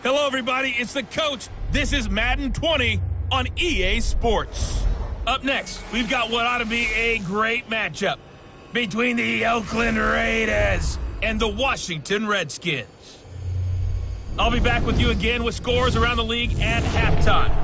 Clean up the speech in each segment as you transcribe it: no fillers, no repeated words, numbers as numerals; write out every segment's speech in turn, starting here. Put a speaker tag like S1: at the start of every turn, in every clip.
S1: Hello, everybody. It's the coach. This is Madden 20 on EA Sports. Up next, we've got what ought to be a great matchup between the Oakland Raiders and the Washington Redskins. I'll be back with you again with scores around the league at halftime.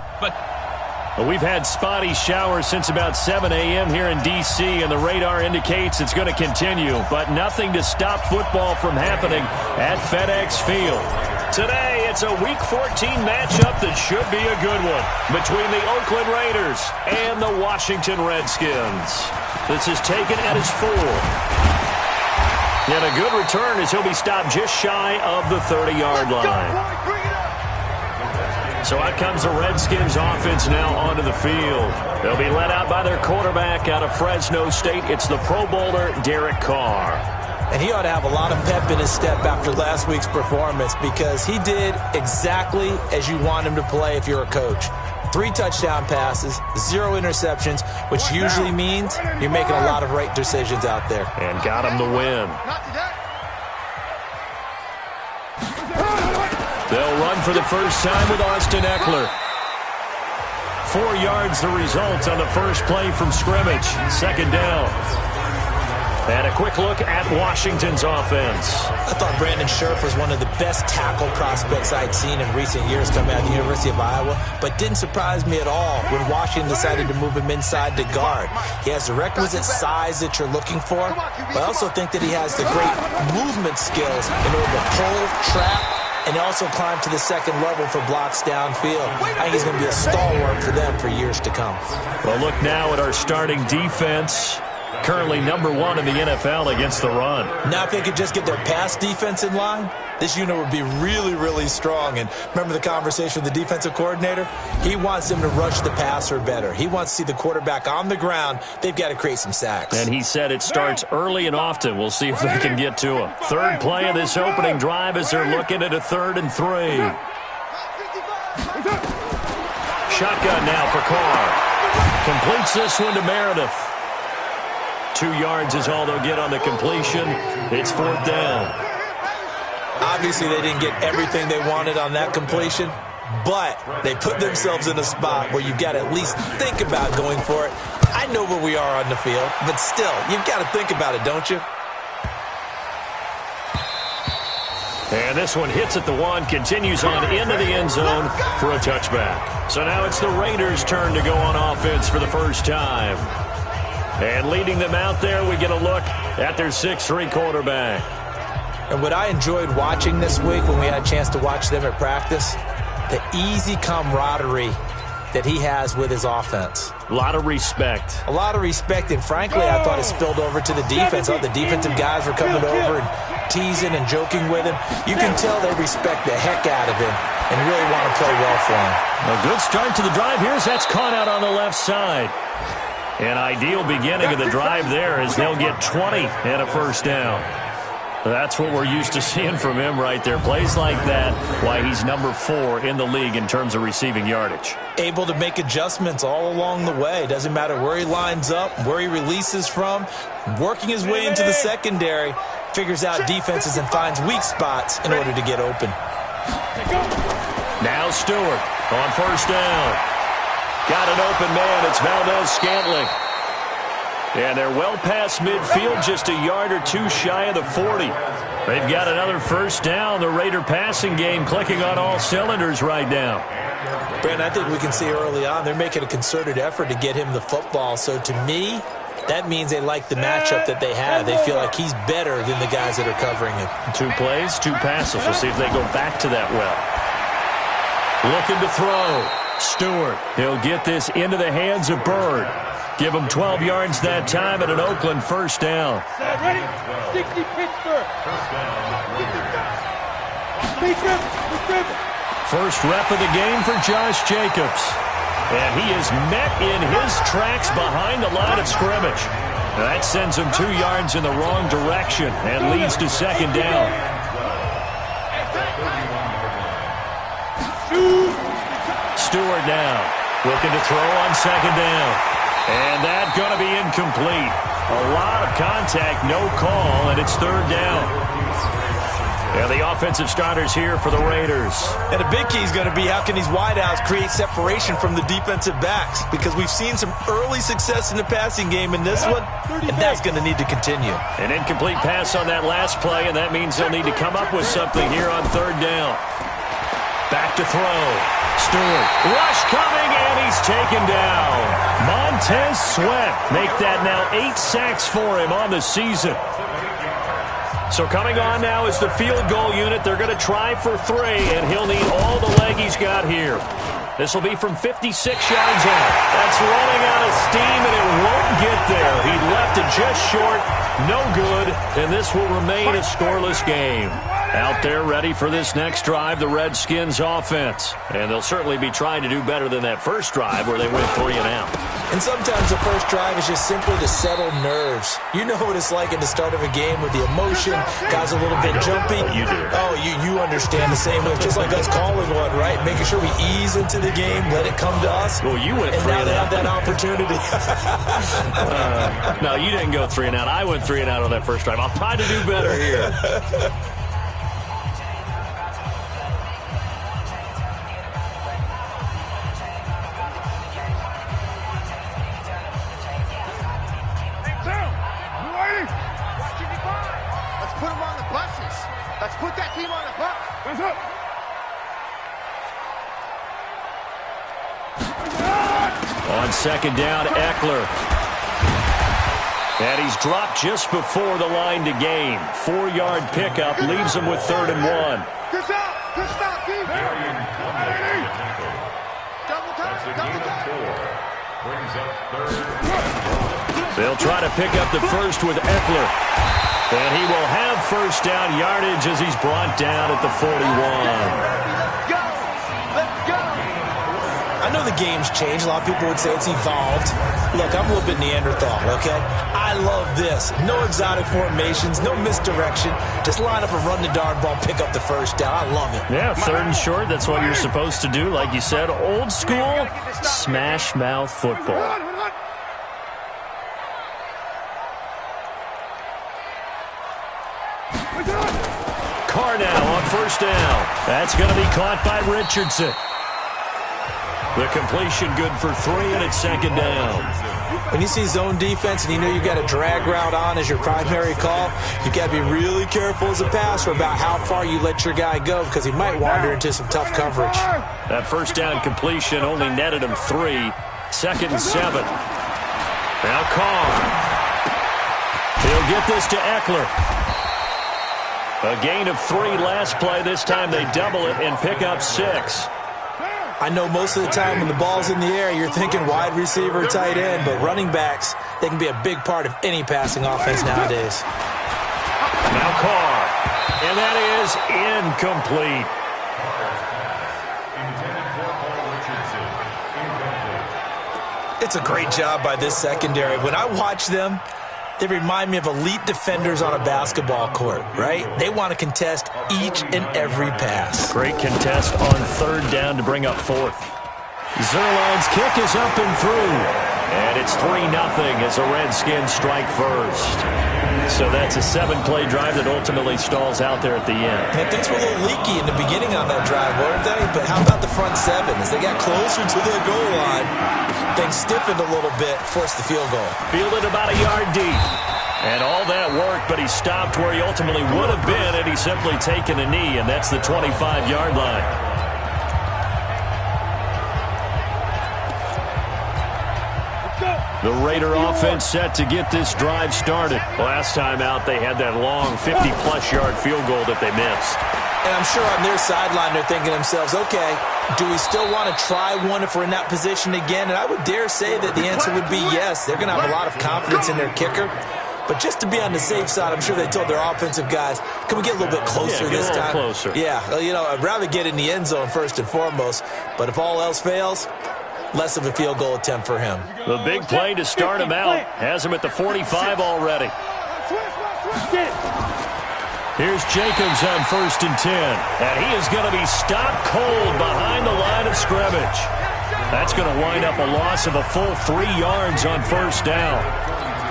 S2: Well, we've had spotty showers since about 7 a.m. here in D.C., and the radar indicates it's going to continue, but nothing to stop football from happening at FedEx Field. Today, it's a Week 14 matchup that should be a good one between the Oakland Raiders and the Washington Redskins. This is taken at his 4. And a good return as he'll be stopped just shy of the 30-yard line. So out comes the Redskins offense now onto the field. They'll be led out by their quarterback out of Fresno State. It's the Pro Bowler, Derek Carr.
S3: And he ought to have a lot of pep in his step after last week's performance because he did exactly as you want him to play if you're a coach. 3 touchdown passes, 0 interceptions, which usually means you're making a lot of right decisions out there.
S2: And got him the win. They'll run for the first time with Austin Eckler. 4 yards the result on the first play from scrimmage. Second down. And a quick look at Washington's offense.
S3: I thought Brandon Scherf was one of the best tackle prospects I'd seen in recent years coming out of the University of Iowa, but didn't surprise me at all when Washington decided to move him inside to guard. He has the requisite size that you're looking for, but I also think that he has the great movement skills in order to pull, trap, and also climb to the second level for blocks downfield. I think he's going to be a stalwart for them for years to come.
S2: Well, look now at our starting defense. Currently number 1 in the NFL against the run.
S3: Now if they could just get their pass defense in line, this unit would be really, really strong. And remember the conversation with the defensive coordinator? He wants them to rush the passer better. He wants to see the quarterback on the ground. They've got to create some sacks.
S2: And he said it starts early and often. We'll see if they can get to him. Third play of this opening drive as they're looking at a 3rd and 3. Shotgun now for Carr. Completes this one to Meredith. 2 yards is all they'll get on the completion. It's 4th down.
S3: Obviously, they didn't get everything they wanted on that completion, but they put themselves in a spot where you've got to at least think about going for it. I know where we are on the field, but still, you've got to think about it, don't you?
S2: And this one hits at the 1, continues on into the end zone for a touchback. So now it's the Raiders' turn to go on offense for the first time. And leading them out there, we get a look at their 6'3 quarterback.
S3: And what I enjoyed watching this week when we had a chance to watch them at practice, the easy camaraderie that he has with his offense.
S2: A lot of respect.
S3: A lot of respect, and frankly, I thought it spilled over to the defense. The defensive guys were coming over and teasing and joking with him. You can tell they respect the heck out of him and really want to play well for him.
S2: A good start to the drive. That's caught out on the left side. An ideal beginning of the drive there as they'll get 20 and a first down. That's what we're used to seeing from him right there. Plays like that, why he's number 4 in the league in terms of receiving yardage.
S3: Able to make adjustments all along the way. Doesn't matter where he lines up, where he releases from. Working his way into the secondary, figures out defenses and finds weak spots in order to get open.
S2: Now Stewart on first down. Got an open man. It's Valdez-Scantling. And they're well past midfield, just a yard or 2 shy of the 40. They've got another first down. The Raider passing game clicking on all cylinders right now.
S3: Brent, I think we can see early on they're making a concerted effort to get him the football. So to me, that means they like the matchup that they have. They feel like he's better than the guys that are covering him. 2
S2: plays, 2 passes. We'll see if they go back to that well. Looking to throw. Stewart. He'll get this into the hands of Bird. Give him 12 yards that time at an Oakland first down.
S4: Ready? 60 Pittsburgh.
S2: First rep of the game for Josh Jacobs. And he is met in his tracks behind the line of scrimmage. That sends him 2 yards in the wrong direction and leads to second down. Stewart now looking to throw on second down. And that's going to be incomplete. A lot of contact, no call, and it's third down. And the offensive starters here for the Raiders.
S3: And a big key is going to be how can these wideouts create separation from the defensive backs, because we've seen some early success in the passing game in this one, and that's going to need to continue.
S2: An incomplete pass on that last play, and that means they'll need to come up with something here on third down. Back to throw. Stewart. Rush coming, and he's taken down. Montez Sweat make that now 8 sacks for him on the season. So coming on now is the field goal unit. They're going to try for 3, and he'll need all the leg he's got here. This will be from 56 yards out. That's running out of steam, and it won't get there. He left it just short. No good, and this will remain a scoreless game. Out there ready for this next drive, the Redskins offense. And they'll certainly be trying to do better than that first drive where they went 3 and out.
S3: And sometimes the first drive is just simply to settle nerves. You know what it's like at the start of a game with the emotion, guys a little bit jumpy.
S2: You do.
S3: Oh, you understand the same way. Just like us calling one, right? Making sure we ease into the game, let it come to us.
S2: Well, you went 3
S3: and out. And now they have that opportunity.
S2: No, you didn't go 3 and out. I went 3 and out on that first drive. I'll try to do better here.
S5: Put that team on the bus. What's up?
S2: On second down, Eckler. And he's dropped just before the line to gain. 4-yard pickup leaves him with 3rd and 1.
S5: Good stop. Good stop, D. Double time. Double time.
S2: They'll try to pick up the first with Eckler. And he will have first down yardage as he's brought down at the 41.
S5: Let's go. Let's go.
S3: I know the game's changed. A lot of people would say it's evolved. Look, I'm a little bit Neanderthal, okay? I love this. No exotic formations, no misdirection. Just line up and run the darn ball, pick up the first down. I love it.
S2: Yeah, 3rd and short. That's what you're supposed to do. Like you said, old school smash mouth football. Carr now on first down. That's going to be caught by Richardson. The completion good for 3, and it's 2nd down.
S3: When you see zone defense and you know you've got a drag route on as your primary call, you've got to be really careful as a passer about how far you let your guy go, because he might wander into some tough coverage.
S2: That first down completion only netted him 3. 2nd and 7. Now Carr. He'll get this to Eckler. A gain of 3 last play. This time they double it and pick up 6.
S3: I know most of the time when the ball's in the air, you're thinking wide receiver, tight end, but running backs, they can be a big part of any passing offense nowadays.
S2: Now Carr. And that is incomplete.
S3: It's a great job by this secondary. When I watch them, they remind me of elite defenders on a basketball court, right? They want to contest each and every pass.
S2: Great contest on 3rd down to bring up 4th. Zerline's kick is up and through. And it's 3-0 as the Redskins strike first. So that's a 7-play drive that ultimately stalls out there at the end.
S3: And things were a little leaky in the beginning on that drive, weren't they? But how about the front 7? As they got closer to the goal line, things stiffened a little bit, forced the field goal.
S2: Fielded about a yard deep. And all that worked, but he stopped where he ultimately would have been had he simply taken a knee, and that's the 25-yard line. The Raider offense set to get this drive started. Last time out, they had that long 50-plus yard field goal that they missed.
S3: And I'm sure on their sideline, they're thinking to themselves, okay, do we still want to try one if we're in that position again? And I would dare say that the answer would be yes. They're going to have a lot of confidence in their kicker. But just to be on the safe side, I'm sure they told their offensive guys, can we get a little bit closer this time?
S2: Closer.
S3: Yeah, you know, I'd rather get in the end zone first and foremost. But if all else fails, less of a field goal attempt for him.
S2: The big play to start him out has him at the 45 already. Here's Jacobs on 1st and 10. And he is going to be stopped cold behind the line of scrimmage. That's going to wind up a loss of a full 3 yards on 1st down.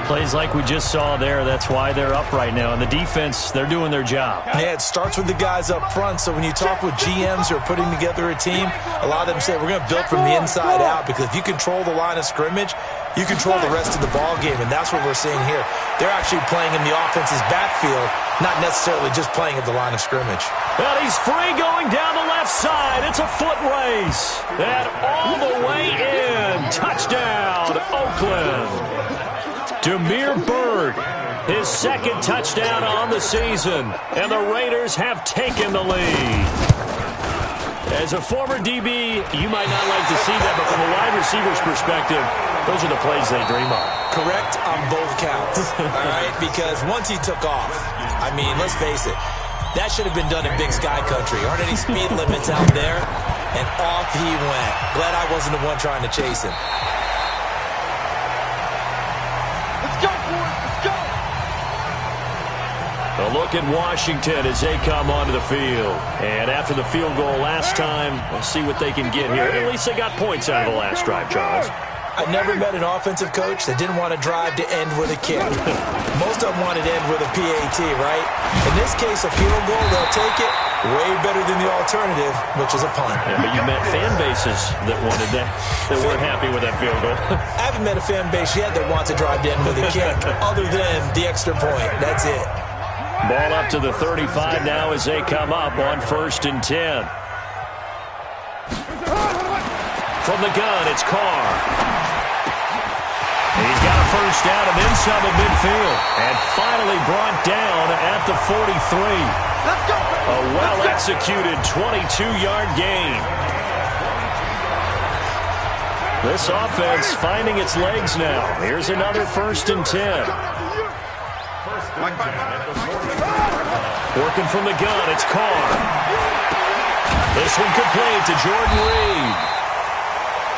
S2: Plays like we just saw there, that's why they're up right now. And the defense, they're doing their job.
S3: Yeah, it starts with the guys up front. So when you talk with GMs who are putting together a team, a lot of them say we're going to build from the inside out, because if you control the line of scrimmage, you control the rest of the ball game, and that's what we're seeing here. They're actually playing in the offense's backfield, not necessarily just playing at the line of scrimmage.
S2: Well, he's free going down the left side. It's a foot race. And all the way in. Touchdown, Oakland. Demir Bird, his second touchdown on the season, and the Raiders have taken the lead. As a former DB, you might not like to see that, but from a wide receiver's perspective, those are the plays they dream of.
S3: Correct on both counts, all right? Because once he took off, I mean, let's face it, that should have been done in Big Sky Country. Aren't any speed limits out there? And off he went. Glad I wasn't the one trying to chase him.
S2: A look at Washington as they come onto the field. And after the field goal last time, we'll see what they can get here. At least they got points out of the last drive, Charles.
S3: I never met an offensive coach that didn't want to drive to end with a kick. Most of them wanted to end with a PAT, right? In this case, a field goal, they'll take it. Way better than the alternative, which is a punt.
S2: Yeah, but you met fan bases that wanted that, that weren't happy with that field goal.
S3: I haven't met a fan base yet that wants to drive to end with a kick, other than the extra point. That's it.
S2: Ball up to the 35 now as they come up on 1st and 10. From the gun, it's Carr. He's got a first down and then some at midfield. And finally brought down at the 43. A well-executed 22-yard gain. This offense finding its legs now. Here's another 1st and 10. Working from the gun, it's Carr. This one complete to Jordan Reed.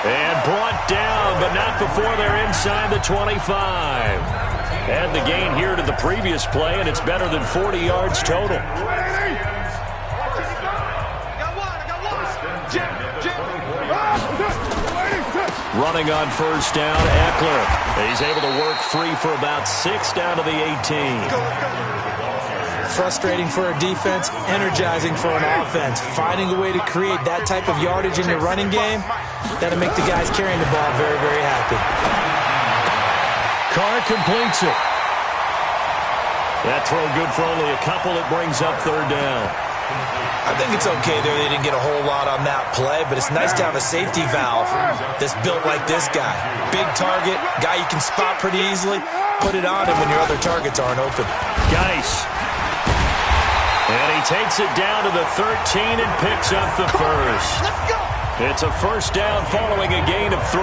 S2: And brought down, but not before they're inside the 25. Add the gain here to the previous play, and it's better than 40 yards total. Running on first down, Eckler. He's able to work free for about 6 down to the 18.
S3: Frustrating for a defense, energizing for an offense. Finding a way to create that type of yardage in your running game, that'll make the guys carrying the ball very, very happy.
S2: Carr completes it. That throw good for only a couple. It brings up 3rd down.
S3: I think it's okay there. They didn't get a whole lot on that play, but it's nice to have a safety valve that's built like this guy. Big target, guy you can spot pretty easily. Put it on him when your other targets aren't open.
S2: Geis. And he takes it down to the 13 and picks up the first. It's a first down following a gain of 3.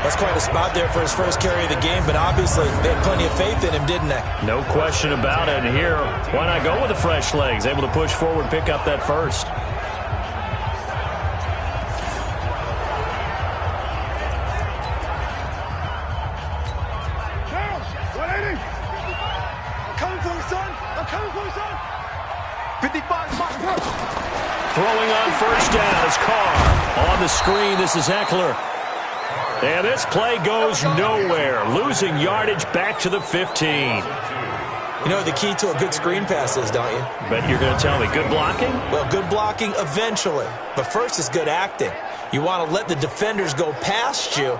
S3: That's quite a spot there for his first carry of the game, but obviously they had plenty of faith in him, didn't they?
S2: No question about it. And here, why not go with the fresh legs? Able to push forward, pick up that first. Throwing on first down is Carr. On the screen, this is Eckler. And this play goes nowhere. Losing yardage back to the 15.
S3: You know what the key to a good screen pass is, don't you?
S2: Bet you're going to tell me. Good blocking?
S3: Well, good blocking eventually. But first is good acting. You want to let the defenders go past you,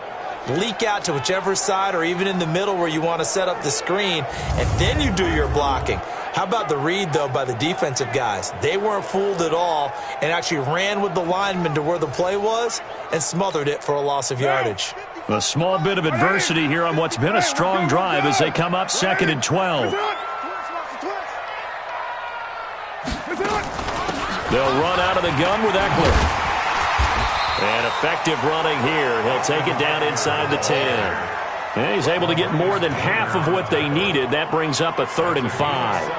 S3: leak out to whichever side or even in the middle where you want to set up the screen, and then you do your blocking. How about the read, though, by the defensive guys? They weren't fooled at all and actually ran with the lineman to where the play was and smothered it for a loss of yardage.
S2: A small bit of adversity here on what's been a strong drive as they come up 2nd and 12. They'll run out of the gun with Eckler. And effective running here. He'll take it down inside the 10. And he's able to get more than half of what they needed. That brings up a 3rd and 5.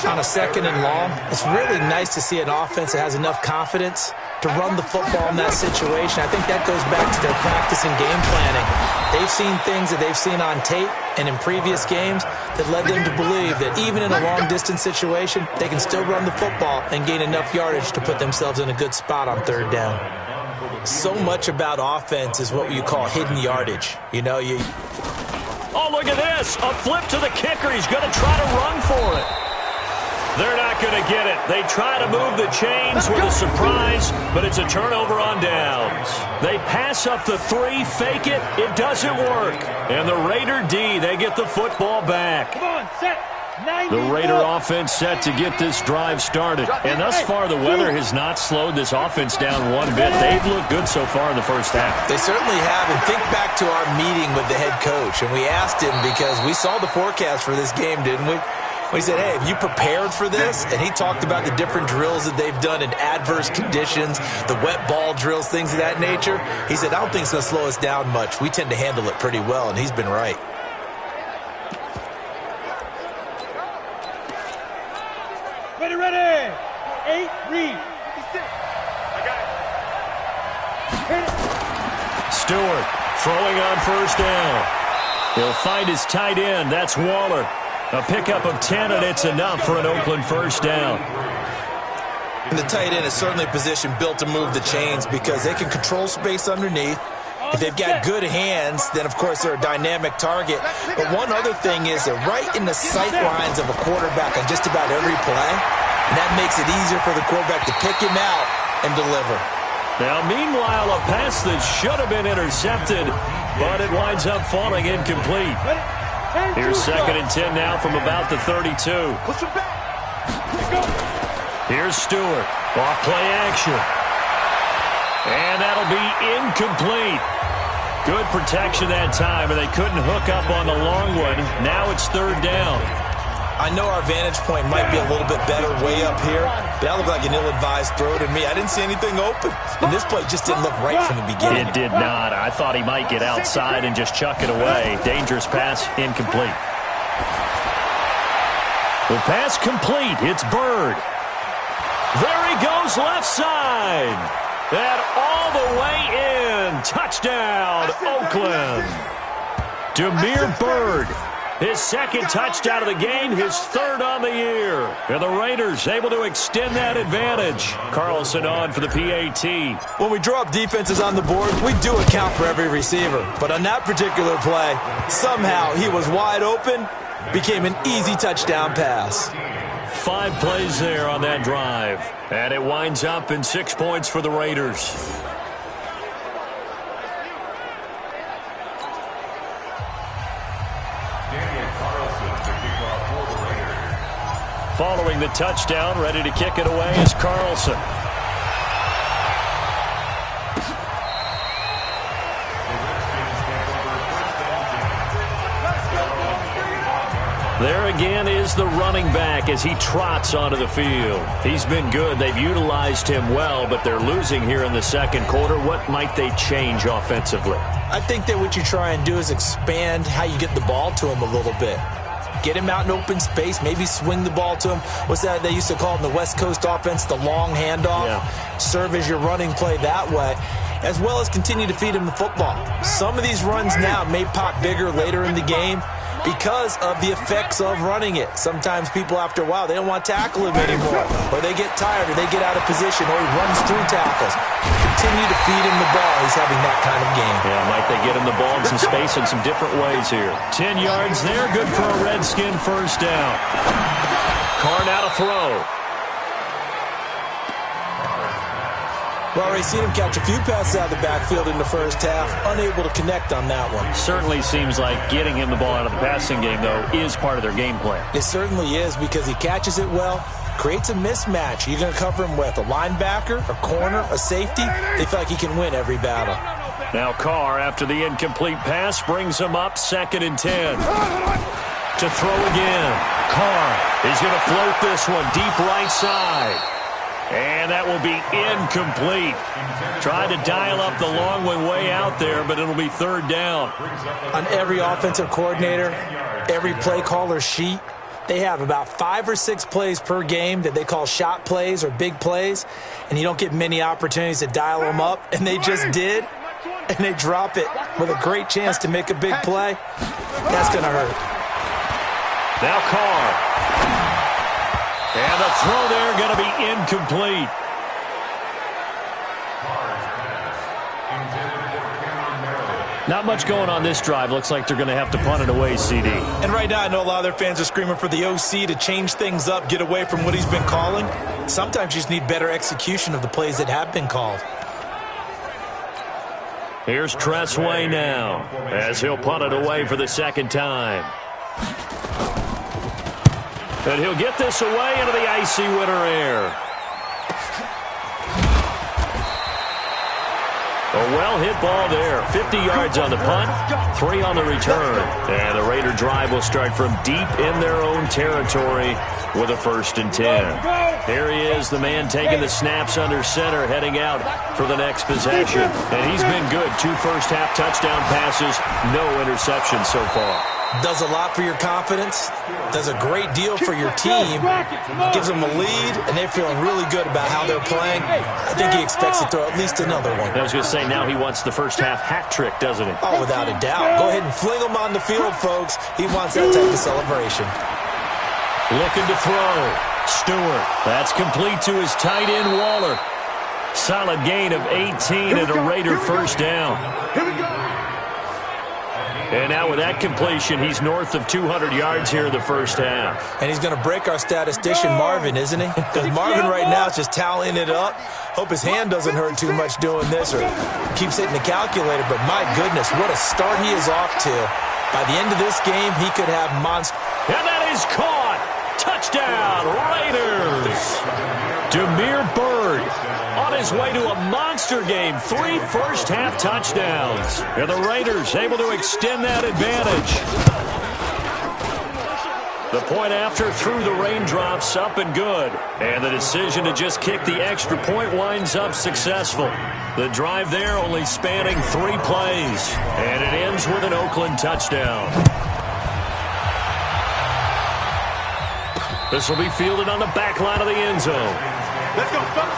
S3: On a 2nd and long, it's really nice to see an offense that has enough confidence to run the football in that situation. I think that goes back to their practice and game planning. They've seen things that they've seen on tape and in previous games that led them to believe that even in a long-distance situation, they can still run the football and gain enough yardage to put themselves in a good spot on 3rd down. So much about offense is what you call hidden yardage. You know,
S2: Oh, look at this. A flip to the kicker. He's going to try to run for it. They're not going to get it. They try to move the chains with a surprise, but it's a turnover on downs. They pass up the 3, fake it. It doesn't work. And the Raider D, they get the football back.
S4: Come on, set.
S2: The Raider offense set to get this drive started. And thus far, the weather has not slowed this offense down one bit. They've looked good so far in the first half.
S3: They certainly have. And think back to our meeting with the head coach. And we asked him because we saw the forecast for this game, didn't we? We said, hey, have you prepared for this? And he talked about the different drills that they've done in adverse conditions, the wet ball drills, things of that nature. He said, I don't think it's going to slow us down much. We tend to handle it pretty well, and he's been right.
S4: Ready. 8, read.
S2: Stewart throwing on first down. He'll find his tight end. That's Waller. A pickup of 10, and it's enough for an Oakland first down.
S3: And the tight end is certainly a position built to move the chains because they can control space underneath. If they've got good hands, then, of course, they're a dynamic target. But one other thing is they're right in the sight lines of a quarterback on just about every play. And that makes it easier for the quarterback to pick him out and deliver.
S2: Now, meanwhile, a pass that should have been intercepted, but it winds up falling incomplete. Here's 2nd and 10 now from about the 32. Here's Stewart. Off play action. And that'll be incomplete. Good protection that time, and they couldn't hook up on the long one. Now it's 3rd down.
S3: I know our vantage point might be a little bit better way up here, but that looked like an ill-advised throw to me. I didn't see anything open, and this play just didn't look right from the beginning.
S2: It did not. I thought he might get outside and just chuck it away. Dangerous pass, incomplete. The pass complete. It's Bird. There he goes, left side. And all the way in. Touchdown, Oakland. Demir Bird. His 2nd touchdown of the game, his 3rd on the year. And the Raiders able to extend that advantage. Carlson on for the PAT.
S3: When we draw up defenses on the board, we do account for every receiver. But on that particular play, somehow he was wide open, became an easy touchdown pass.
S2: 5 plays there on that drive. And it winds up in 6 points for the Raiders. Following the touchdown, ready to kick it away is Carlson. There again is the running back as he trots onto the field. He's been good. They've utilized him well, but they're losing here in the 2nd quarter. What might they change offensively?
S3: I think that what you try and do is expand how you get the ball to him a little bit. Get him out in open space, maybe swing the ball to him. What's that they used to call in the West Coast offense, the long handoff? Yeah. Serve as your running play that way, as well as continue to feed him the football. Some of these runs now may pop bigger later in the game because of the effects of running it. Sometimes people, after a while, they don't want to tackle him anymore, or they get tired, or they get out of position, or he runs through tackles. Continue to feed him the ball. He's having that kind of game.
S2: Yeah, might they get him the ball in some space in some different ways here. 10 yards there, good for a Redskin first down. Carr now to throw.
S3: Well, already seen him catch a few passes out of the backfield in the first half. Unable to connect on that one.
S2: Certainly seems like getting him the ball out of the passing game, though, is part of their game plan.
S3: It certainly is because he catches it well, creates a mismatch. You're going to cover him with a linebacker, a corner, a safety. They feel like he can win every battle.
S2: Now Carr, after the incomplete pass, brings him up 2nd and 10. To throw again. Carr is going to float this one deep right side. And that will be incomplete. Tried to dial up the long one way out there, but it'll be 3rd down.
S3: On every offensive coordinator, every play caller sheet, they have about 5 or 6 plays per game that they call shot plays or big plays, and you don't get many opportunities to dial them up, and they just did, and they drop it with a great chance to make a big play. That's going to hurt.
S2: Now Carr. And the throw there going to be incomplete. Not much going on this drive. Looks like they're going to have to punt it away, CD.
S3: And right now, I know a lot of their fans are screaming for the OC to change things up, get away from what he's been calling. Sometimes you just need better execution of the plays that have been called.
S2: Here's Tressway now, as he'll punt it away for the second time. And he'll get this away into the icy winter air. A well-hit ball there. 50 yards on the punt, 3 on the return. And the Raider drive will start from deep in their own territory with a 1st and 10. Here he is, the man taking the snaps under center, heading out for the next possession. And he's been good. 2 first-half touchdown passes, no interceptions so far.
S3: Does a lot for your confidence, does a great deal for your team, gives them a lead, and they're feeling really good about how they're playing. I think he expects to throw at least another one.
S2: I was going to say, now he wants the first-half hat trick, doesn't he?
S3: Oh, without a doubt. Go ahead and fling him on the field, folks. He wants that type of celebration.
S2: Looking to throw. Stewart. That's complete to his tight end, Waller. Solid gain of 18 and a Raider first down.
S5: Here we go.
S2: And now with that completion, he's north of 200 yards here in the first half.
S3: And he's going to break our statistician, Marvin, isn't he? Because Marvin right now is just tallying it up. Hope his hand doesn't hurt too much doing this or keeps hitting the calculator. But my goodness, what a start he is off to. By the end of this game, he could have monster.
S2: And that is caught. Touchdown, Raiders. Demir Bird on his way to a monster game. 3 first-half touchdowns. And the Raiders able to extend that advantage. The point after through the raindrops, up and good. And the decision to just kick the extra point winds up successful. The drive there only spanning 3 plays. And it ends with an Oakland touchdown. This will be fielded on the back line of the end zone.
S5: Let's go, folks.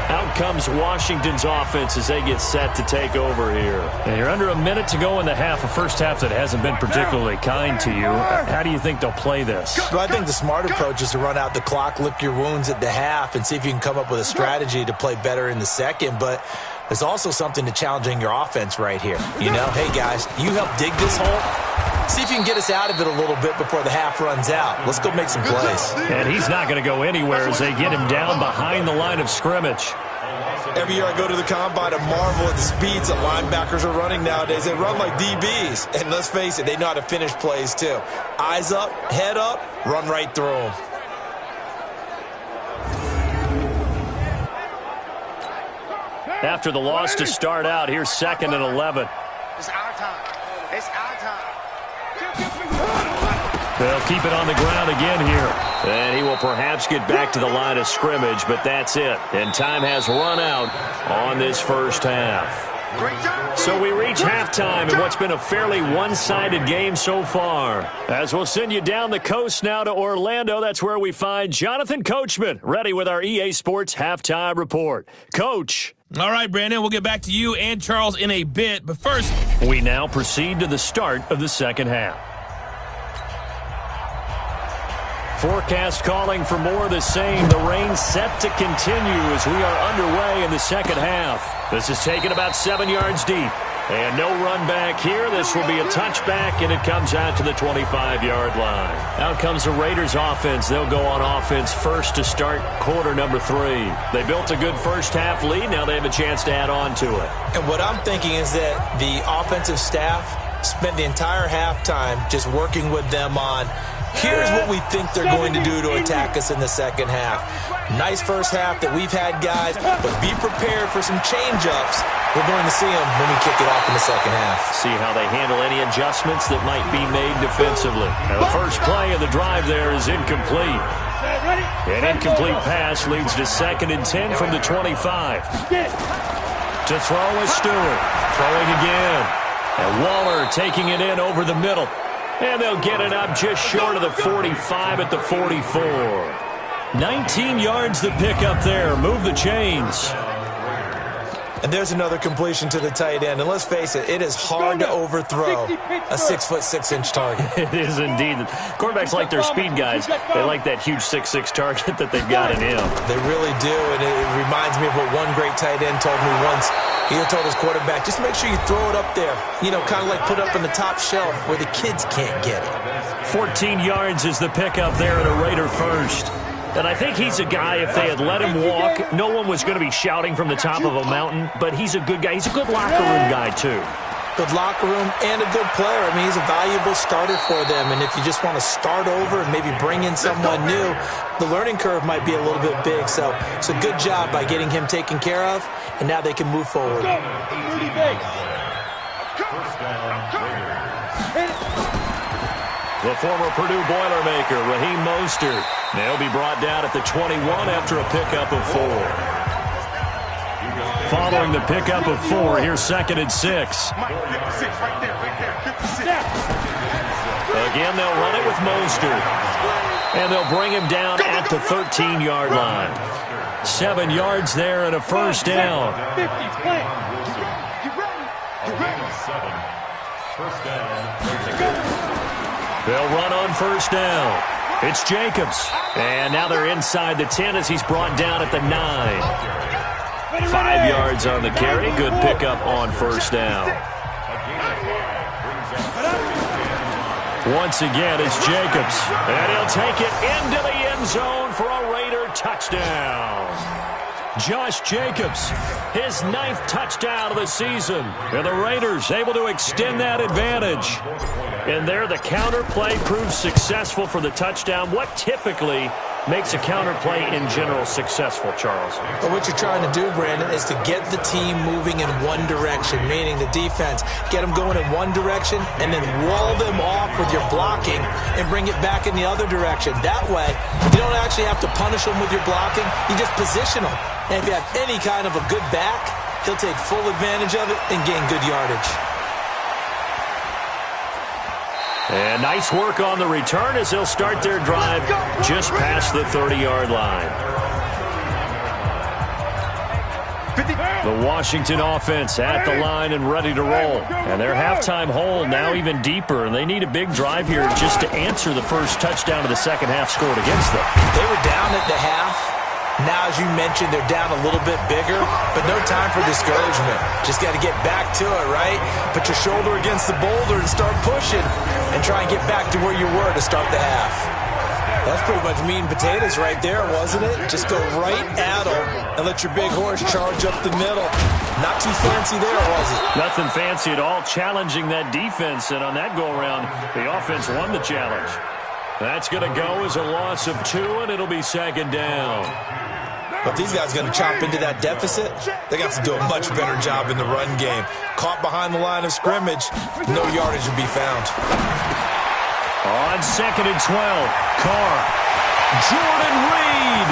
S2: Out comes Washington's offense as they get set to take over here.
S1: And you're under a minute to go in the half, a first half that hasn't been particularly kind to you. How do you think they'll play this?
S3: Well, I think the smart approach is to run out the clock, lick your wounds at the half, and see if you can come up with a strategy to play better in the second. But there's also something to challenging your offense right here. You know, hey, guys, you help dig this hole. See if you can get us out of it a little bit before the half runs out. Let's go make some plays.
S2: And he's not going to go anywhere as they get him down behind the line of scrimmage.
S3: Every year I go to the combine and marvel at the speeds that linebackers are running nowadays. They run like DBs. And let's face it, they know how to finish plays too. Eyes up, head up, run right through them.
S2: After the loss to start out, here's 2nd and 11.
S5: It's our time. It's our time.
S2: They'll keep it on the ground again here. And he will perhaps get back to the line of scrimmage, but that's it. And time has run out on this first half. So we reach halftime in what's been a fairly one-sided game so far. As we'll send you down the coast now to Orlando, that's where we find Jonathan Coachman, ready with our EA Sports Halftime Report. Coach.
S1: All right, Brandon, we'll get back to you and Charles in a bit. But first,
S2: we now proceed to the start of the second half. Forecast calling for more of the same. The rain set to continue as we are underway in the second half. This is taken about 7 yards deep. And no run back here. This will be a touchback, and it comes out to the 25-yard line. Out comes the Raiders offense. They'll go on offense first to start quarter number 3. They built a good first-half lead. Now they have a chance to add on to it.
S3: And what I'm thinking is that the offensive staff spent the entire halftime just working with them on here's what we think they're going to do to attack us in the second half. Nice first half that we've had, guys, but be prepared for some change-ups. We're going to see them when we kick it off in the second half.
S2: See how they handle any adjustments that might be made defensively. Now, the first play of the drive there is incomplete. An incomplete pass leads to 2nd and 10 from the 25. To throw is Stewart. Throwing again. And Waller taking it in over the middle. And they'll get it up just short of the 45 at the 44. 19 yards to pick up there. Move the chains.
S3: And there's another completion to the tight end. And let's face it, it is hard to overthrow a 6'6" target.
S2: It is indeed. Quarterbacks like their speed guys. They like that huge 6'6" target that they've got in him.
S3: They really do, and it reminds me of what one great tight end told me once. He told his quarterback, just make sure you throw it up there. You know, kind of like put up in the top shelf where the kids can't get it.
S2: 14 yards is the pickup there at a Raider first. And I think he's a guy, if they had let him walk, no one was going to be shouting from the top of a mountain. But he's a good guy. He's a good locker room guy, too.
S3: Good locker room and a good player. I mean, he's a valuable starter for them. And if you just want to start over and maybe bring in someone new, the learning curve might be a little bit big. So it's a good job by getting him taken care of. And now they can move forward.
S2: The former Purdue Boilermaker, Raheem Mostert. They'll be brought down at the 21 after a pickup of 4. Following the pickup of 4, here's 2nd and 6. Again, they'll run it with Mostert. And they'll bring him down at the 13-yard line. 7 yards there and a first down. They'll run on first down. It's Jacobs. And now they're inside the 10 as he's brought down at the 9. 5 yards on the carry. Good pickup on first down. Once again, it's Jacobs. And he'll take it into the end zone for a Raider touchdown. Josh Jacobs, his 9th touchdown of the season. And the Raiders able to extend that advantage. And there, the counter play proves successful for the touchdown. What typically makes a counter play in general successful, Charles?
S3: But what you're trying to do, Brandon, is to get the team moving in one direction, meaning the defense. Get them going in one direction and then wall them off with your blocking and bring it back in the other direction. That way, you don't actually have to punish them with your blocking. You just position them. And if you have any kind of a good back, he'll take full advantage of it and gain good yardage.
S2: And nice work on the return as they'll start their drive just past the 30-yard line. The Washington offense at the line and ready to roll. And their halftime hole now even deeper, and they need a big drive here just to answer the first touchdown of the second half scored against them.
S3: They were down at the half. Now, as you mentioned, they're down a little bit bigger, but no time for discouragement. Just got to get back to it, right? Put your shoulder against the boulder and start pushing and try and get back to where you were to start the half. That's pretty much meat and potatoes right there, wasn't it? Just go right at them and let your big horse charge up the middle. Not too fancy there, was it?
S2: Nothing fancy at all, challenging that defense, and on that go-around, the offense won the challenge. That's going to go as a loss of 2, and it'll be second down.
S3: But these guys are going to chop into that deficit. They got to do a much better job in the run game. Caught behind the line of scrimmage, no yardage will be found.
S2: On 2nd and 12, Carr. Jordan Reed.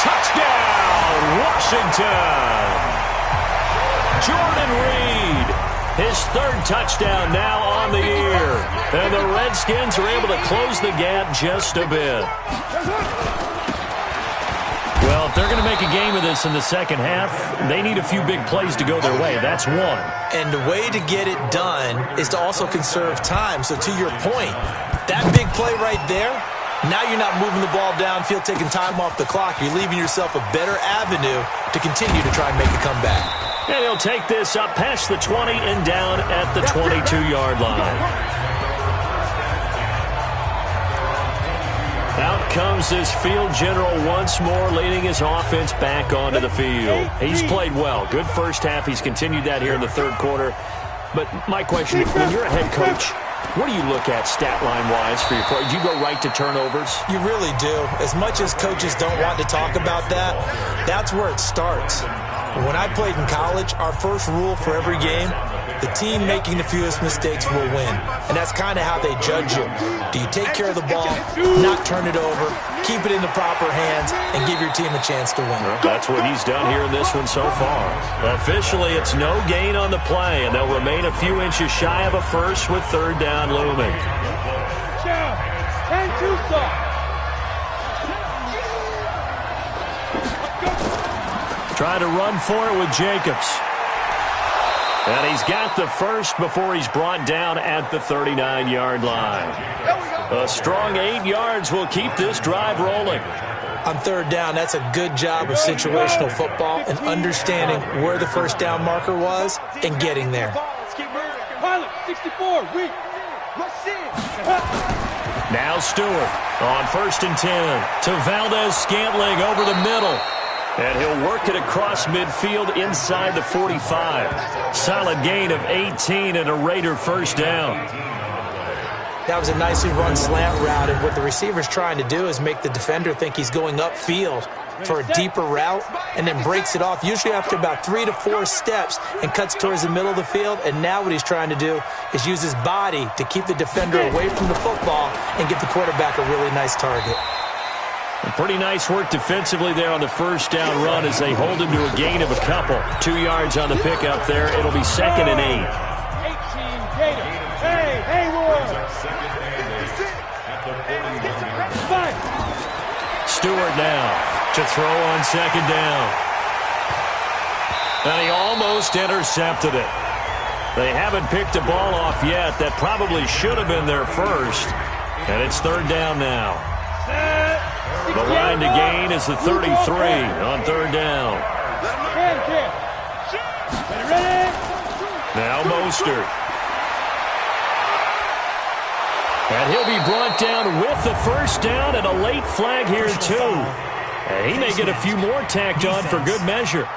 S2: Touchdown, Washington. Jordan Reed. His 3rd touchdown now on the year. And the Redskins are able to close the gap just a bit. Well, if they're going to make a game of this in the second half, they need a few big plays to go their way. That's one.
S3: And the way to get it done is to also conserve time. So to your point, that big play right there, now you're not moving the ball downfield, taking time off the clock. You're leaving yourself a better avenue to continue to try and make a comeback.
S2: And he'll take this up past the 20 and down at the 22-yard line. Out comes this field general once more, leading his offense back onto the field. He's played well. Good first half. He's continued that here in the third quarter. But my question, when you're a head coach, what do you look at stat line-wise for your play? Do you go right to turnovers?
S3: You really do. As much as coaches don't want to talk about that, that's where it starts. When I played in college, our first rule for every game, the team making the fewest mistakes will win. And that's kind of how they judge you. Do you take care of the ball, not turn it over, keep it in the proper hands, and give your team a chance to win?
S2: Well, that's what he's done here in this one so far. Officially, it's no gain on the play, and they'll remain a few inches shy of a first with 3rd down looming. trying to run for it with Jacobs. And he's got the first before he's brought down at the 39-yard line. A strong 8 yards will keep this drive rolling.
S3: On third down, that's a good job of situational football and understanding where the first down marker was and getting there.
S4: Pilot, 64, weak.
S2: Now Stewart on 1st and 10 to Valdez-Scantling over the middle. And he'll work it across midfield inside the 45. Solid gain of 18 and a Raider first down.
S3: That was a nicely run slant route, and what the receiver's trying to do is make the defender think he's going upfield for a deeper route and then breaks it off, usually after about 3 to 4 steps, and cuts towards the middle of the field. And now what he's trying to do is use his body to keep the defender away from the football and get the quarterback a really nice target.
S2: Pretty nice work defensively there on the first down run as they hold him to a gain of a couple. 2 yards on the pickup there. It'll be 2nd and 8.
S4: 18 Gator. Hey, Hayward.
S2: Stewart now to throw on 2nd down. And he almost intercepted it. They haven't picked a ball off yet. That probably should have been their first. And it's 3rd down now. The line to gain is the 33 on 3rd down. Now Mostert. And he'll be brought down with the first down and a late flag here too. And he may get a few more tacked on for good measure.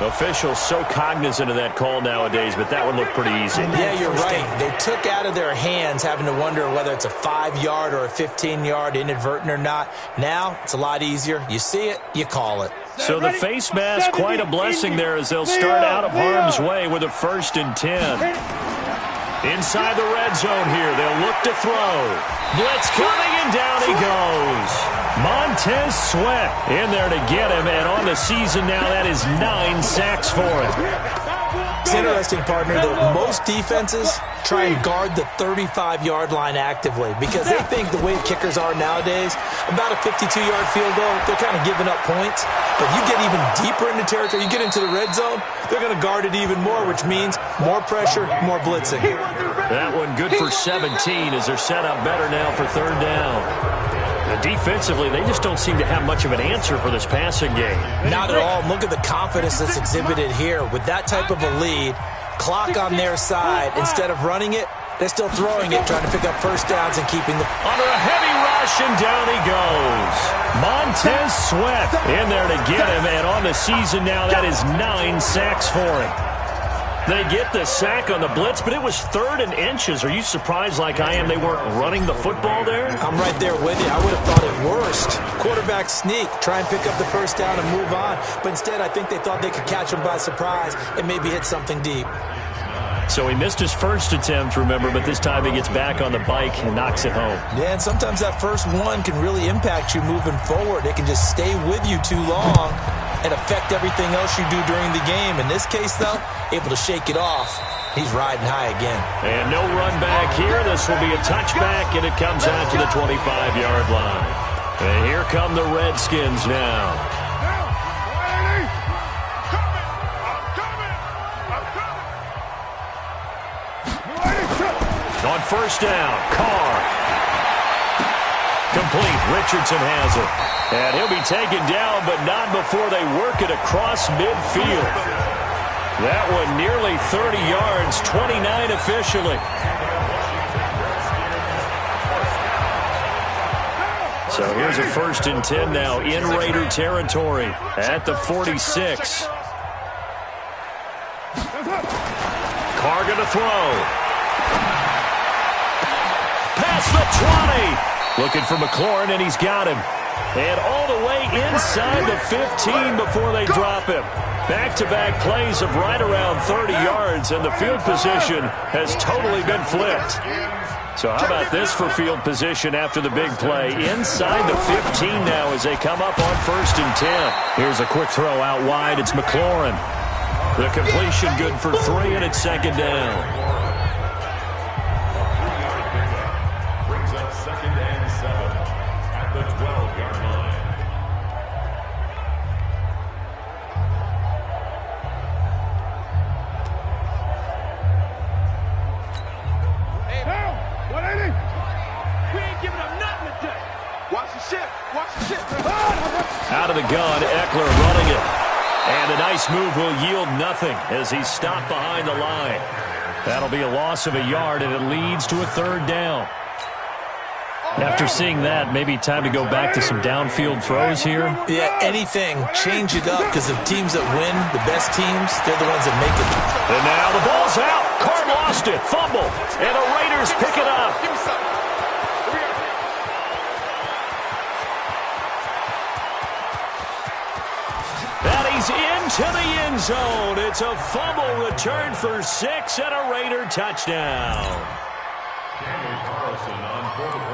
S2: Officials so cognizant of that call nowadays, but that would look pretty easy.
S3: Yeah, you're right. They took out of their hands having to wonder whether it's a 5-yard or a 15-yard inadvertent or not. Now, it's a lot easier. You see it, you call it.
S2: So the face mask, quite a blessing there as they'll start out of harm's way with a 1st and 10. Inside the red zone here, they'll look to throw. Blitz coming, and down he goes. Montez Sweat in there to get him, and on the season now, that is 9 sacks for him.
S3: It's interesting, partner, that most defenses try and guard the 35-yard line actively because they think the way kickers are nowadays, about a 52-yard field goal, they're kind of giving up points. But you get even deeper into territory, you get into the red zone, they're going to guard it even more, which means more pressure, more blitzing.
S2: That one good for 17 as they're set up better now for 3rd down. And defensively, they just don't seem to have much of an answer for this passing game.
S3: Not at all. Look at the confidence that's exhibited here. With that type of a lead, clock on their side, instead of running it, they're still throwing it, trying to pick up first downs and keeping the...
S2: Under a heavy rush, and down he goes. Montez Sweat in there to get him, and on the season now, that is 9 sacks for him. They get the sack on the blitz, but it was 3rd and inches. Are you surprised like I am they weren't running the football there?
S3: I'm right there with you. I would have thought it worst. Quarterback sneak, try and pick up the first down and move on. But instead, I think they thought they could catch him by surprise and maybe hit something deep.
S2: So he missed his first attempt, remember, but this time he gets back on the bike and knocks it home.
S3: Yeah, and sometimes that first one can really impact you moving forward. It can just stay with you too long and affect everything else you do during the game. In this case, though, able to shake it off. He's riding high again.
S2: And no run back here. This will be a touchback, and it comes out to the 25-yard line. And here come the Redskins now. On first down, Carr. Complete. Richardson has it. And he'll be taken down, but not before they work it across midfield. That one nearly 30 yards, 29 officially. So here's a 1st and 10 now in Raider territory at the 46. Carr going to throw. Past the 20. Looking for McLaurin, and he's got him. And all the way inside the 15 before they drop him. Back-to-back plays of right around 30 yards, and the field position has totally been flipped. So how about this for field position after the big play? Inside the 15 now as they come up on 1st and 10. Here's a quick throw out wide. It's McLaurin. The completion good for 3, and it's 2nd down. Out of the gun, Eckler running it. And a nice move will yield nothing as he's stopped behind the line. That'll be a loss of a yard, and it leads to a third down. After seeing that, maybe time to go back to some downfield throws here.
S3: Yeah, anything. Change it up, because the teams that win, the best teams, they're the ones that make it.
S2: And now the ball's out. Carr lost it. Fumble. And the Raiders pick it up. And he's into the end zone. It's a fumble return for 6 and a Raider touchdown.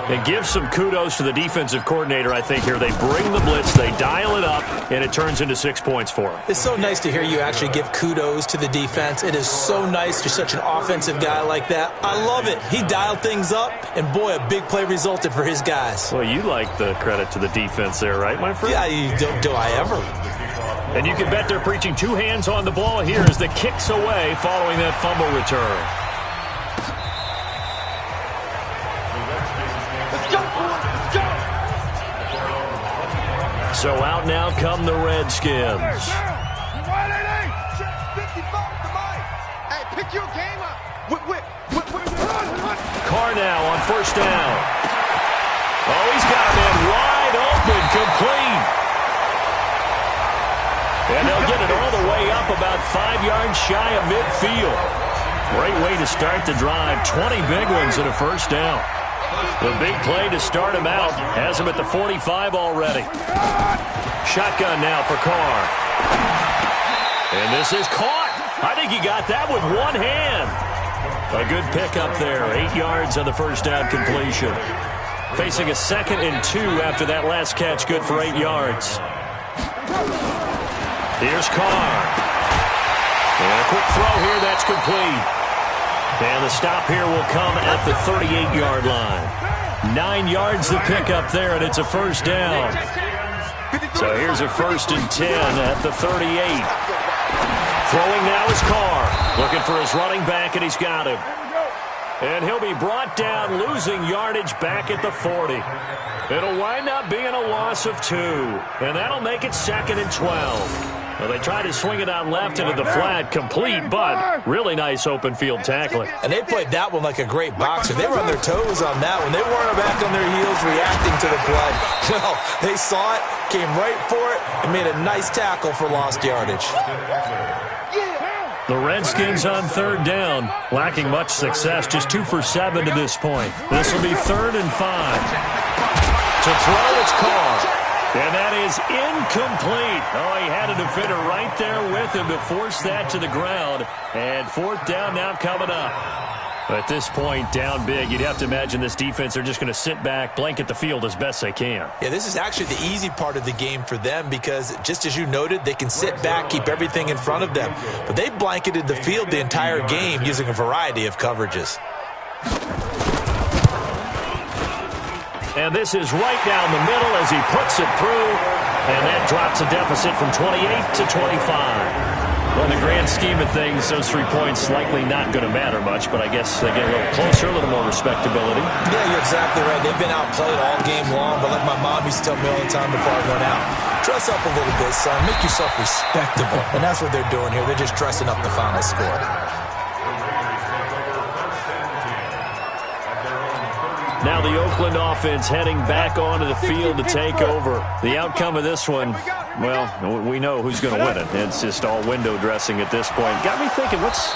S2: And give some kudos to the defensive coordinator, I think, here. They bring the blitz, they dial it up, and it turns into 6 points for them.
S3: It's so nice to hear you actually give kudos to the defense. It is so nice. You're such an offensive guy like that. I love it. He dialed things up, and boy, a big play resulted for his guys.
S2: Well, you like the credit to the defense there, right, my friend?
S3: Yeah, do I ever?
S2: And you can bet they're preaching 2 hands on the ball here as the kick's away following that fumble return. So out now come the Redskins.
S5: Hey, pick your game up.
S2: Carr now on first down. Oh, he's got a man wide open, complete. And they'll get it all the way up about 5 yards shy of midfield. Great way to start the drive. 20 big ones and a first down. The big play to start him out has him at the 45 already. Shotgun now for Carr. And this is caught. I think he got that with one hand. A good pickup there. 8 yards on the first down completion. Facing a 2nd and 2 after that last catch. Good for 8 yards. Here's Carr. And a quick throw here. That's complete. And the stop here will come at the 38-yard line. 9 yards to pick up there, and it's a first down. So here's a 1st and 10 at the 38. Throwing now is Carr. Looking for his running back, and he's got him. And he'll be brought down, losing yardage back at the 40. It'll wind up being a loss of 2. And that'll make it 2nd and 12. Well, they tried to swing it out left into the flat, complete, but really nice open field tackling.
S3: And they played that one like a great boxer. They were on their toes on that one. They weren't back on their heels reacting to the play. No, they saw it, came right for it, and made a nice tackle for lost yardage.
S2: The Redskins on 3rd down, lacking much success, just 2 for 7 to this point. This will be 3rd and 5. To throw, it's Carr. And that is incomplete. Oh, he had a defender right there with him to force that to the ground. And 4th down now coming up. At this point, down big, you'd have to imagine this defense are just going to sit back, blanket the field as best they can.
S3: Yeah, this is actually the easy part of the game for them because, just as you noted, they can sit back, keep everything in front of them. But they blanketed the field the entire game using a variety of coverages.
S2: And this is right down the middle as he puts it through. And that drops a deficit from 28 to 25. Well, in the grand scheme of things, those 3 points likely not going to matter much, but I guess they get a little closer, a little more respectability.
S3: Yeah, you're exactly right. They've been outplayed all game long, but like my mom used to tell me all the time before I went out, dress up a little bit, son. Make yourself respectable. And that's what they're doing here. They're just dressing up the final score.
S2: Now the Oakland offense heading back onto the field to take over. The outcome of this one, well, we know who's going to win it. It's just all window dressing at this point. Got me thinking, what's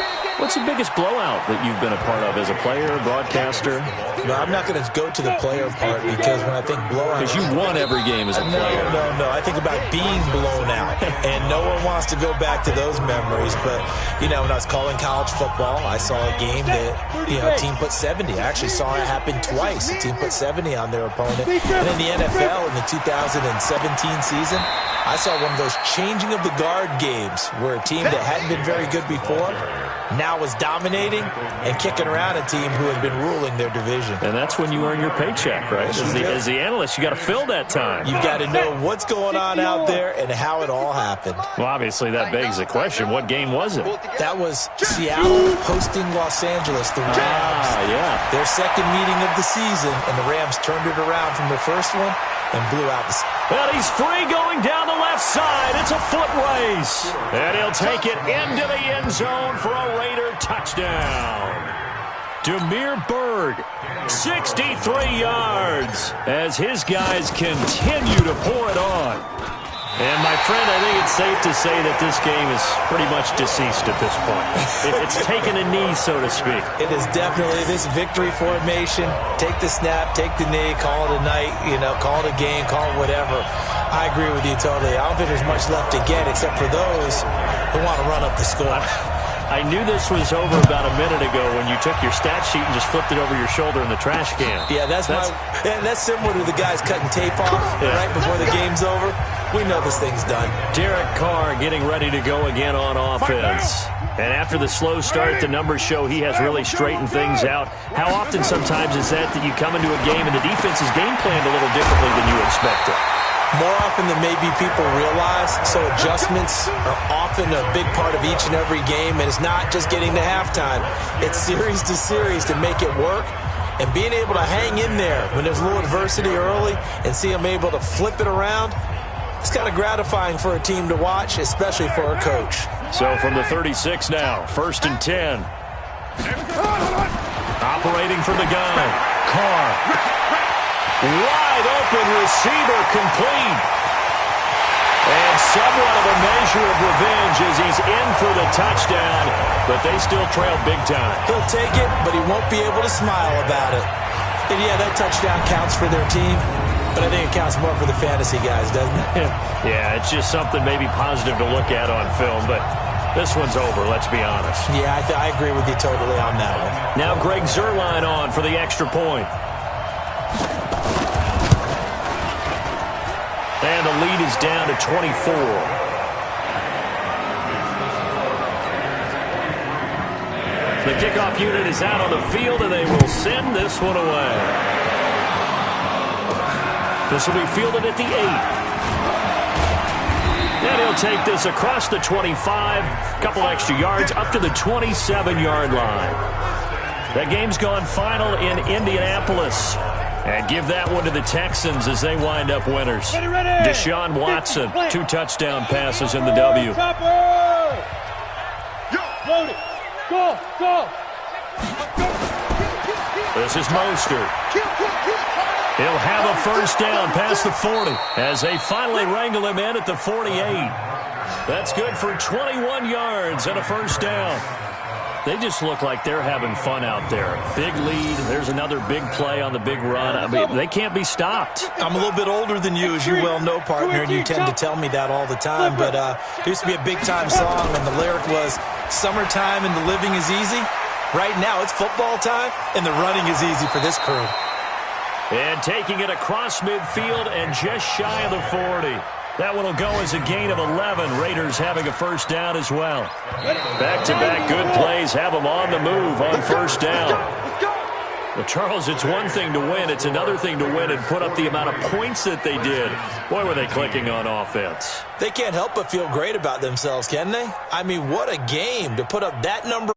S2: the biggest blowout that you've been a part of as a player, broadcaster?
S3: No, I'm not going to go to the player part because when I think blowout...
S2: Because you won every game as a player.
S3: No. I think about being blown out. And no one wants to go back to those memories. But, when I was calling college football, I saw a game that, a team put 70. I actually saw it happen twice. The team put 70 on their opponent. And in the NFL in the 2017 season, I saw one of those changing of the guard games where a team that hadn't been very good before now was dominating and kicking around a team who had been ruling their division.
S2: And that's when you earn your paycheck, right? As the analyst, you got to fill that time.
S3: You've got to know what's going on out there and how it all happened.
S2: Well, obviously that begs the question, what game was it?
S3: That was Seattle hosting Los Angeles, the Rams.
S2: Yeah.
S3: Their second meeting of the season, and the Rams turned it around from the first one and blew out the...
S2: And he's free going down the left side. It's a foot race. And he'll take it into the end zone for a Raider touchdown. Demir Berg, 63 yards as his guys continue to pour it on. And, my friend, I think it's safe to say that this game is pretty much deceased at this point. It's taken a knee, so to speak.
S3: It is definitely this victory formation. Take the snap, take the knee, call it a night, call it a game, call it whatever. I agree with you totally. I don't think there's much left to get except for those who want to run up the score.
S2: I knew this was over about a minute ago when you took your stat sheet and just flipped it over your shoulder in the trash can.
S3: Yeah, that's similar to the guys cutting tape off right before the game's over. We know this thing's done.
S2: Derek Carr getting ready to go again on offense. And after the slow start, the numbers show he has really straightened things out. How often sometimes is that you come into a game and the defense is game planned a little differently than you expected?
S3: More often than maybe people realize, so adjustments are often a big part of each and every game, and it's not just getting to halftime. It's series to series to make it work, and being able to hang in there when there's a little adversity early and see them able to flip it around, it's kind of gratifying for a team to watch, especially for a coach.
S2: So from the 36 now, 1st and 10. Operating for the guy, Carr. Wide open receiver complete. And somewhat of a measure of revenge as he's in for the touchdown, but they still trail big time.
S3: He'll take it, but he won't be able to smile about it. And yeah, that touchdown counts for their team, but I think it counts more for the fantasy guys, doesn't it?
S2: Yeah, it's just something maybe positive to look at on film, but this one's over, let's be honest.
S3: Yeah, I agree with you totally on that one.
S2: Now Greg Zuerlein on for the extra point. And the lead is down to 24. The kickoff unit is out on the field, and they will send this one away. This will be fielded at the 8. And he'll take this across the 25, couple extra yards, up to the 27-yard line. That game's gone final in Indianapolis. And give that one to the Texans as they wind up winners. Deshaun Watson, 2 touchdown passes in the W. This is Mostert. He'll have a first down past the 40 as they finally wrangle him in at the 48. That's good for 21 yards and a first down. They just look like they're having fun out there. Big lead. There's another big play on the big run. I mean, they can't be stopped.
S3: I'm a little bit older than you, as you well know, partner, and you tend to tell me that all the time. But there used to be a big-time song, and the lyric was, "Summertime and the living is easy." Right now, it's football time, and the running is easy for this crew.
S2: And taking it across midfield and just shy of the 40. That one will go as a gain of 11. Raiders having a first down as well. Back-to-back good plays have them on the move on first down. Well, Charles, it's one thing to win. It's another thing to win and put up the amount of points that they did. Boy, were they clicking on offense.
S3: They can't help but feel great about themselves, can they? I mean, what a game to put up that number.